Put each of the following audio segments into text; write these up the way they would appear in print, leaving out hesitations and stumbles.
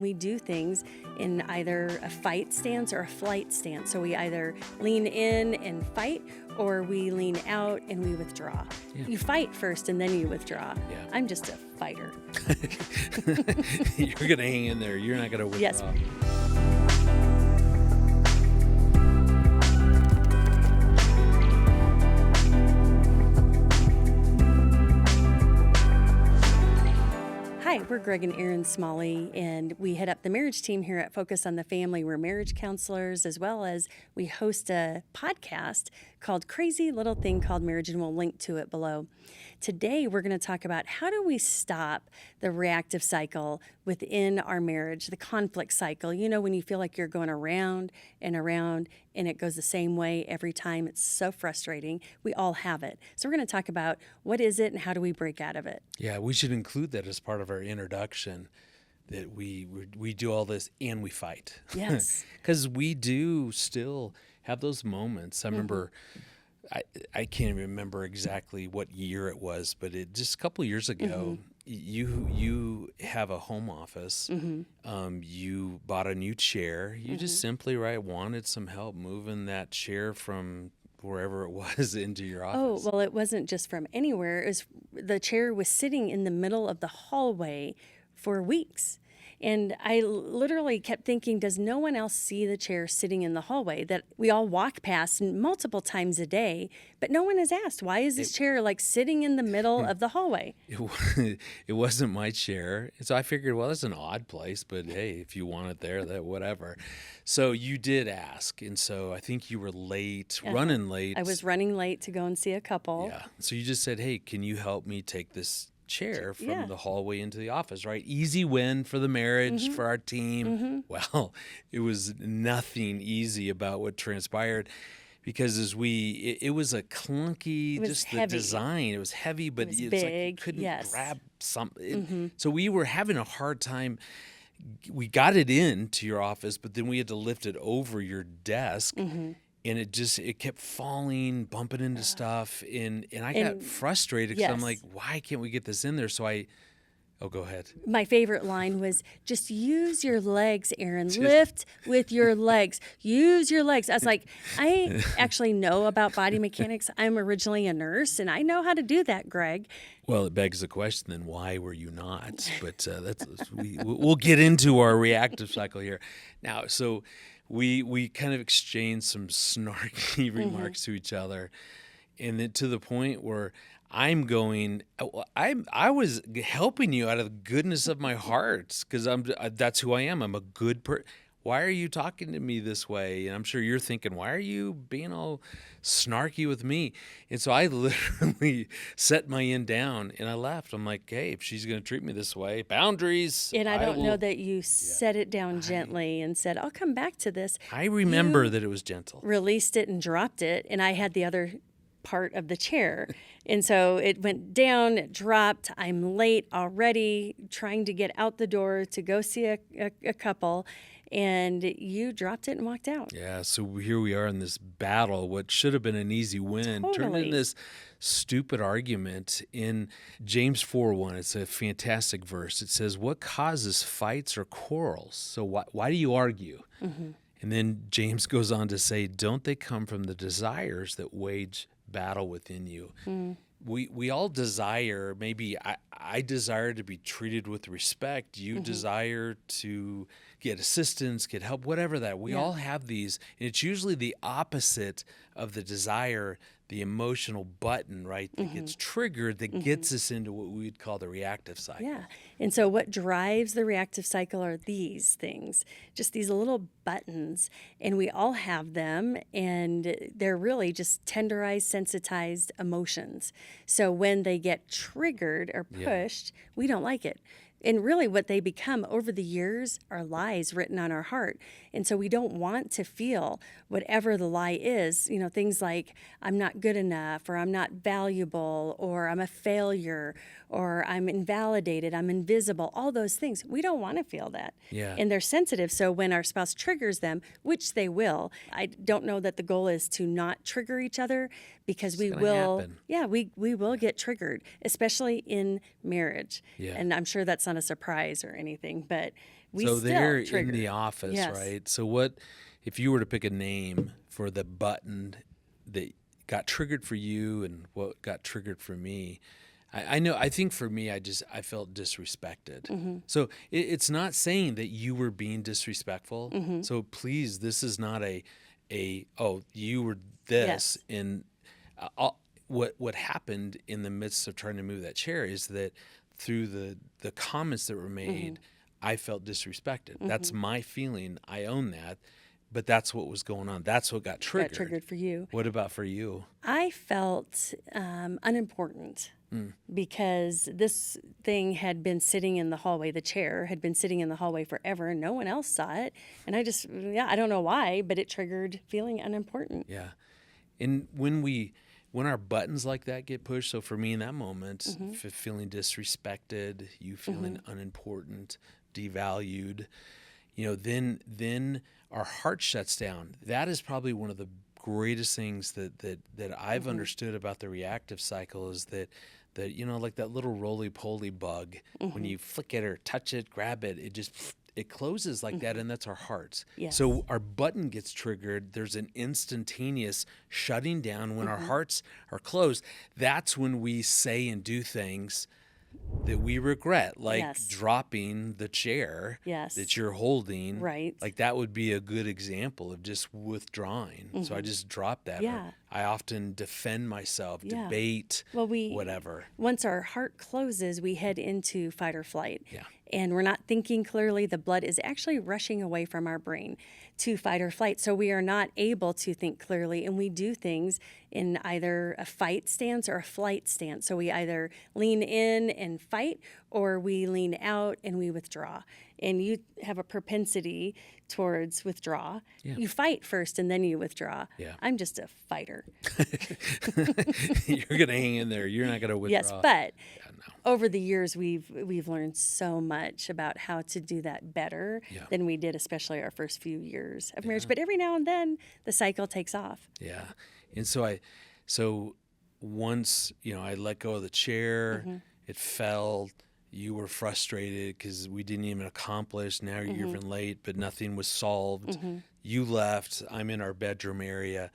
We do things in either a fight stance or a flight stance. So we either lean in and fight, or we lean out and we withdraw. Yeah. You fight first and then you withdraw. Yeah. I'm just a fighter. You're going to hang in there. You're not going to withdraw. Yes. Hi, we're Greg and Erin Smalley, and we head up the marriage team here at Focus on the Family. We're marriage counselors, as well as we host a podcast called Crazy Little Thing Called Marriage, and we'll link to it below. Today, we're going to talk about how do we stop the reactive cycle within our marriage, the conflict cycle. You know, when you feel like you're going around and around and it goes the same way every time. It's so frustrating. We all have it. So we're going to talk about what is it and how do we break out of it. Yeah, we should include that as part of our introduction, that we do all this and we fight. Yes. Because we do still have those moments. I remember, I can't remember exactly what year it was, but just a couple of years ago, you have a home office. You bought a new chair. You just simply wanted some help moving that chair from wherever it was into your office. Oh, well, it wasn't just from anywhere. It was, the chair was sitting in the middle of the hallway for weeks. And I literally kept thinking, does no one else see the chair sitting in the hallway that we all walk past multiple times a day? But no one has asked, why is this chair like sitting in the middle of the hallway? It wasn't my chair. So I figured, well, that's an odd place, but hey, if you want it there, that whatever. So you did ask. And so I think you were late, running late. I was running late to go and see a couple. Yeah. So you just said, hey, can you help me take this chair from the hallway into the office, right? Easy win for the marriage, for our team. Well, it was nothing easy about what transpired, because it was a clunky, just heavy. the design. It was heavy, but was it's big, like you couldn't yes. grab something. So we were having a hard time. We got it into your office, but then we had to lift it over your desk. And it kept falling, bumping into stuff. And I got frustrated because I'm like, why can't we get this in there? So go ahead. My favorite line was, just use your legs, Erin. Lift with your legs. Use your legs. I was like, I actually know about body mechanics. I'm originally a nurse, and I know how to do that, Greg. Well, it begs the question then, why were you not? But we'll get into our reactive cycle here. Now, so we kind of exchanged some snarky remarks to each other, and then to the point where I was helping you out of the goodness of my heart, because that's who I am. I'm a good person. Why are you talking to me this way? And I'm sure you're thinking, why are you being all snarky with me? And so I literally set my end down and I left. I'm like, hey, if she's going to treat me this way, boundaries. And I don't know that you set it down gently and said, I'll come back to this. I remember that it was gentle. Released it and dropped it, and I had the other part of the chair. And so it went down, it dropped. I'm late already, trying to get out the door to go see a couple. And you dropped it and walked out. Yeah, so here we are in this battle. What should have been an easy win turned into this stupid argument. In James 4:1, it's a fantastic verse. It says, what causes fights or quarrels? So why do you argue? And then James goes on to say, don't they come from the desires that wage battle within you? We all desire, maybe I desire to be treated with respect. You desire to get assistance, get help, whatever that. We all have these, and it's usually the opposite of the desire, the emotional button, right, that gets triggered, that gets us into what we would call the reactive cycle. Yeah. And so what drives the reactive cycle are these things, just these little buttons, and we all have them, and they're really just tenderized, sensitized emotions. So when they get triggered or pushed, we don't like it. And really what they become over the years are lies written on our heart. And so we don't want to feel whatever the lie is, things like I'm not good enough, or I'm not valuable, or I'm a failure, or I'm invalidated, I'm invisible, all those things. We don't want to feel that. Yeah. And they're sensitive. So when our spouse triggers them, which they will, I don't know that the goal is to not trigger each other, because we will, we will get triggered, especially in marriage. Yeah. And I'm sure that's not a surprise or anything, but we So still they're in trigger. the office, Yes. right? So what if you were to pick a name for the button that got triggered for you and what got triggered for me? I know. I think for me, I felt disrespected. So it's not saying that you were being disrespectful. So please, this is not oh, you were this. Yes. And what happened in the midst of trying to move that chair is that through the comments that were made, I felt disrespected. That's my feeling. I own that. But that's what was going on. That's what got triggered. Got triggered for you. What about for you? I felt unimportant because this thing had been sitting in the hallway. The chair had been sitting in the hallway forever, and no one else saw it. And I don't know why, but it triggered feeling unimportant. Yeah. And when our buttons like that get pushed, so for me in that moment, feeling disrespected, you feeling unimportant, devalued, then our heart shuts down. That is probably one of the greatest things that I've understood about the reactive cycle is that like that little roly-poly bug, when you flick it or touch it, grab it, it closes like that, and that's our hearts. Yes. So our button gets triggered. There's an instantaneous shutting down when our hearts are closed. That's when we say and do things that we regret, like Yes. dropping the chair Yes. that you're holding. Right. Like that would be a good example of just withdrawing. So I just dropped that. Yeah. Or I often defend myself, Yeah. debate, Well, whatever. once our heart closes, we head into fight or flight. Yeah. And we're not thinking clearly. The blood is actually rushing away from our brain to fight or flight. So we are not able to think clearly. And we do things in either a fight stance or a flight stance. So we either lean in and fight, or we lean out and we withdraw. And you have a propensity towards withdraw. Yeah. You fight first and then you withdraw. Yeah. I'm just a fighter. You're going to hang in there. You're not going to withdraw. Yes, but Yeah, no. over the years we've learned so much about how to do that better Yeah. than we did, especially our first few years of marriage. But every now and then the cycle takes off. Yeah. And so once, I let go of the chair, it fell. You were frustrated because we didn't even accomplish. Now you're even late, but nothing was solved. You left. I'm in our bedroom area.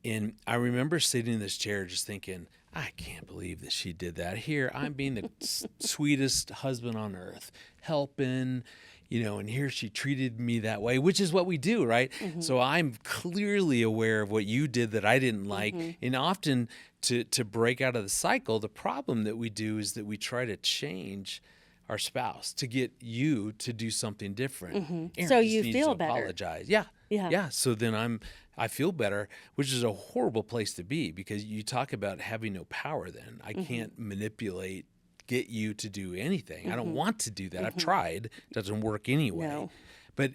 And I remember sitting in this chair just thinking, I can't believe that she did that. Here, I'm being the sweetest husband on earth, helping, and here she treated me that way, which is what we do, right? So I'm clearly aware of what you did that I didn't like. And often to break out of the cycle, the problem that we do is that we try to change our spouse to get you to do something different. Aaron So just you needs feel to better. apologize. Yeah. Yeah. Yeah. So then I feel better, which is a horrible place to be because you talk about having no power then. I can't manipulate, get you to do anything. I don't want to do that. I've tried. It doesn't work anyway. No. But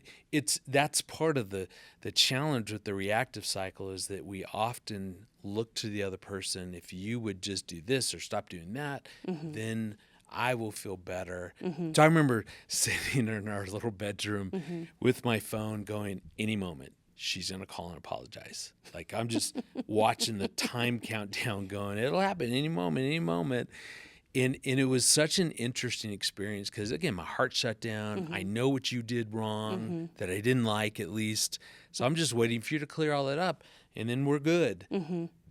that's part of the challenge with the reactive cycle is that we often look to the other person. If you would just do this or stop doing that, then I will feel better. So I remember sitting in our little bedroom with my phone going, any moment, she's going to call and apologize. Like I'm just watching the time countdown going, it'll happen any moment, any moment. And it was such an interesting experience because, again, my heart shut down. I know what you did wrong that I didn't like at least. So I'm just waiting for you to clear all that up, and then we're good.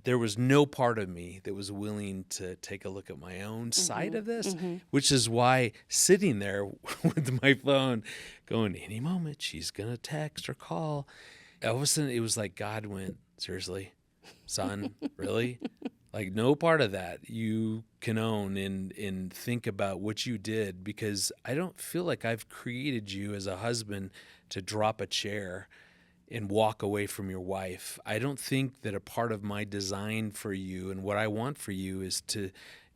There was no part of me that was willing to take a look at my own side of this, which is why sitting there with my phone going, any moment she's going to text or call. All of a sudden, it was like God went, seriously, son, really? Like no part of that you can own and think about what you did because I don't feel like I've created you as a husband to drop a chair and walk away from your wife. I don't think that a part of my design for you and what I want for you is to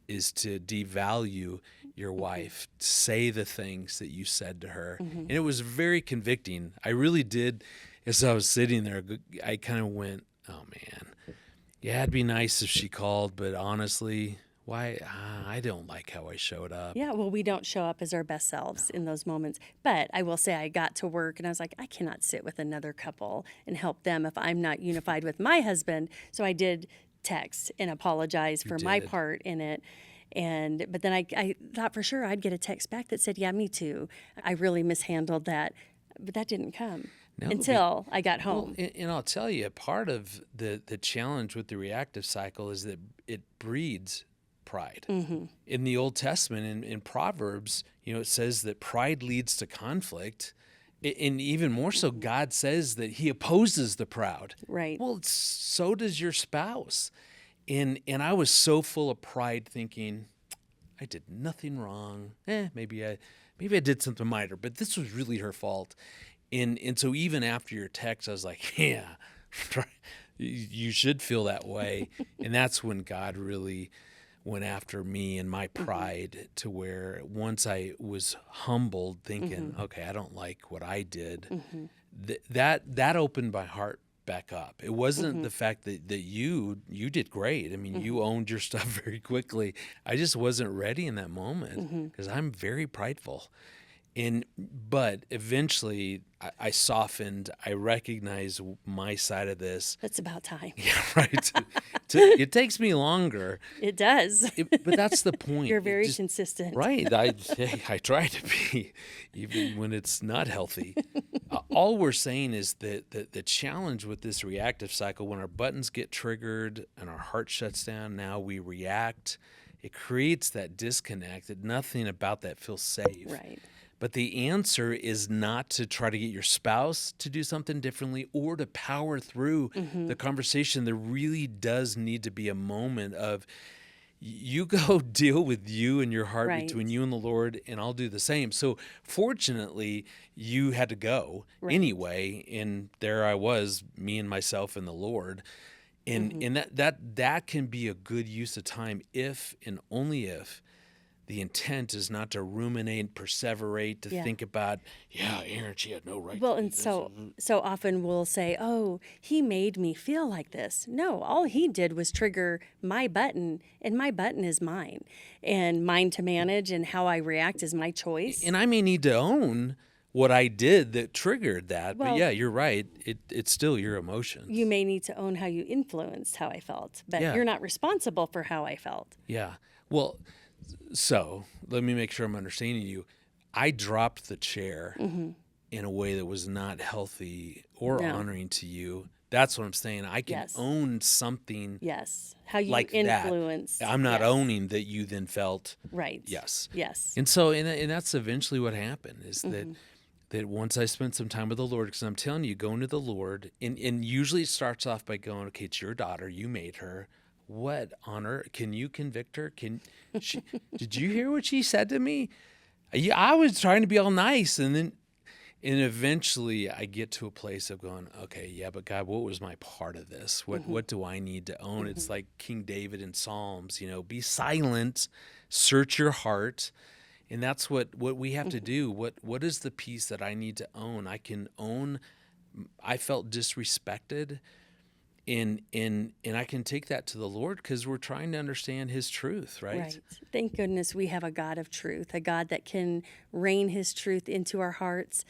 devalue your wife, say the things that you said to her. And it was very convicting. I really did, as I was sitting there, I kind of went, oh man. Yeah, it'd be nice if she called, but honestly, why? I don't like how I showed up. Yeah, well, we don't show up as our best selves in those moments. But I will say I got to work and I was like, I cannot sit with another couple and help them if I'm not unified with my husband. So I did text and apologize for my did. part in it. But then I thought for sure I'd get a text back that said, yeah, me too. I really mishandled that. But that didn't come until I got home. Well, and I'll tell you, part of the challenge with the reactive cycle is that it breeds pride. In the Old Testament, in Proverbs, it says that pride leads to conflict. And even more so, God says that he opposes the proud. Right. Well, so does your spouse. And I was so full of pride thinking, I did nothing wrong. Maybe I did something minor, but this was really her fault. And so even after your text, I was like, yeah, you should feel that way. And that's when God really went after me and my pride, to where once I was humbled, thinking, okay, I don't like what I did, that opened my heart back up. It wasn't the fact that you did great. I mean, you owned your stuff very quickly. I just wasn't ready in that moment because I'm very prideful. But eventually I softened. I recognized my side of this. That's about time. Yeah, right. It takes me longer. It does. But that's the point. You're very consistent. Right. I try to be, even when it's not healthy. All we're saying is that the challenge with this reactive cycle, when our buttons get triggered and our heart shuts down, now we react. It creates that disconnect, that nothing about that feels safe. Right. But the answer is not to try to get your spouse to do something differently or to power through the conversation. There really does need to be a moment of, you go deal with you and your heart between you and the Lord, and I'll do the same. So fortunately, you had to go anyway, and there I was, me and myself and the Lord. And that can be a good use of time if and only if the intent is not to ruminate, perseverate, to think about, Erin, she had no right well, to do and this. so often we'll say, oh, he made me feel like this. No, all he did was trigger my button, and my button is mine, and mine to manage, and how I react is my choice. And I may need to own what I did that triggered that. But yeah, you're right. It's still your emotions. You may need to own how you influenced how I felt, but you're not responsible for how I felt. Yeah. Well, so let me make sure I'm understanding you. I dropped the chair in a way that was not healthy or honoring to you. That's what I'm saying. I can own something. Yes. How you like influenced. That. I'm not owning that you then felt. Right. Yes. Yes. And so, and that's eventually what happened, is that once I spent some time with the Lord, because I'm telling you, going to the Lord, and usually it starts off by going, okay, it's your daughter, you made her. What on earth? Can you convict her? Did you hear what she said to me? I was trying to be all nice, and eventually I get to a place of going, okay, yeah, but God, what was my part of this? What do I need to own? It's like King David in Psalms, be silent, search your heart. And that's what we have to do. What is the piece that I need to own? I can own, I felt disrespected. And I can take that to the Lord, because we're trying to understand his truth, right? Right. Thank goodness we have a God of truth, a God that can rain his truth into our hearts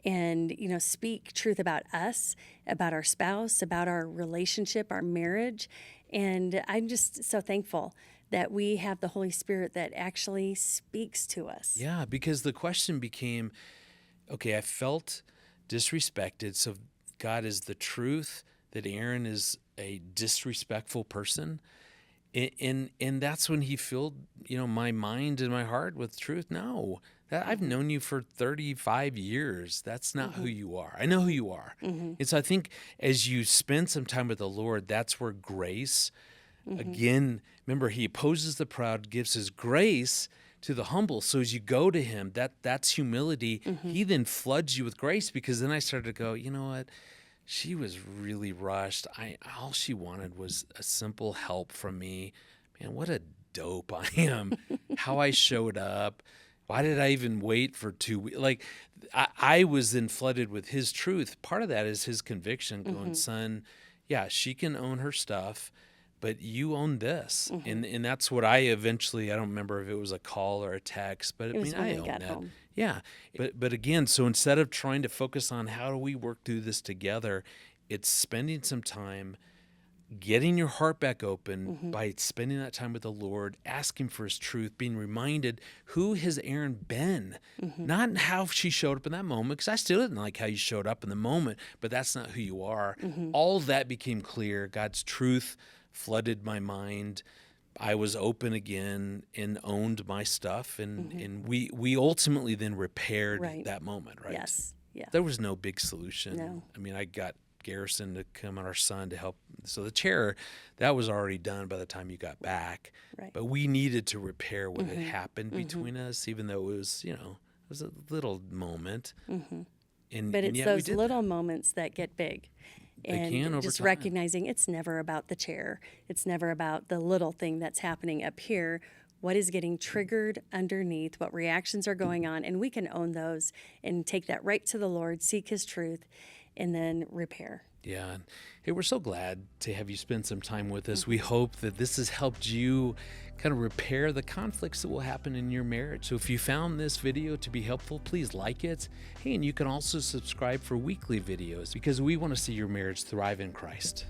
and, speak truth about us, about our spouse, about our relationship, our marriage. And I'm just so thankful that we have the Holy Spirit that actually speaks to us. Yeah, because the question became, okay, I felt disrespected. So God is the truth that Erin is a disrespectful person. And that's when he filled, my mind and my heart with truth. No, I've known you for 35 years. That's not who you are. I know who you are. And so I think as you spend some time with the Lord, that's where grace, again, remember, he opposes the proud, gives his grace to the humble. So as you go to him, that's humility. He then floods you with grace, because then I started to go, you know what? She was really rushed. All she wanted was a simple help from me. Man, what a dope I am. How I showed up. Why did I even wait for 2 weeks? Like, I was then flooded with his truth. Part of that is his conviction, going, son, yeah, she can own her stuff, but you own this. And that's what I eventually, I don't remember if it was a call or a text, but I own that. Home. Yeah. But again, so instead of trying to focus on how do we work through this together, it's spending some time getting your heart back open by spending that time with the Lord, asking for his truth, being reminded who has Erin been, not how she showed up in that moment, because I still didn't like how you showed up in the moment, but that's not who you are. All of that became clear. God's truth flooded my mind. I was open again and owned my stuff, and we ultimately then repaired that moment, right? Yes. Yeah. There was no big solution. No. I mean, I got Garrison to come on, our son, to help. So the chair, that was already done by the time you got back. Right. But we needed to repair what had happened between us, even though it was, it was a little moment. But it's those little moments that get big. They can over just time. recognizing it's never about the chair. It's never about the little thing that's happening up here. What is getting triggered underneath, what reactions are going on, and we can own those and take that right to the Lord, seek his truth, and then repair. Yeah. And hey, we're so glad to have you spend some time with us. We hope that this has helped you kind of repair the conflicts that will happen in your marriage. So if you found this video to be helpful, please like it. Hey, and you can also subscribe for weekly videos, because we want to see your marriage thrive in Christ.